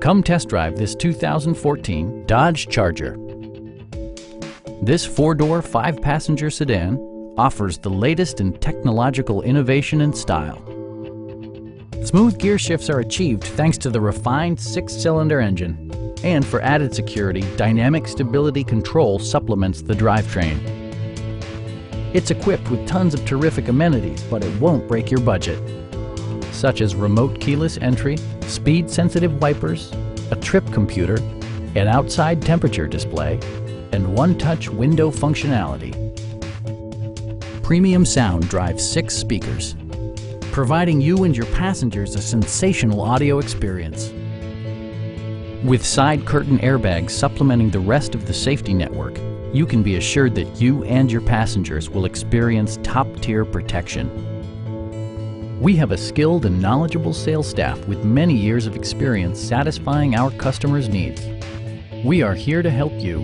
Come test drive this 2014 Dodge Charger. This four-door, five-passenger sedan offers the latest in technological innovation and style. Smooth gear shifts are achieved thanks to the refined six-cylinder engine. And for added security, dynamic stability control supplements the drivetrain. It's equipped with tons of terrific amenities, but it won't break your budget, such as remote keyless entry, speed-sensitive wipers, a trip computer, an outside temperature display, and one-touch window functionality. Premium sound drives 6 speakers, providing you and your passengers a sensational audio experience. With side curtain airbags supplementing the rest of the safety network, you can be assured that you and your passengers will experience top-tier protection. We have a skilled and knowledgeable sales staff with many years of experience satisfying our customers' needs. We are here to help you.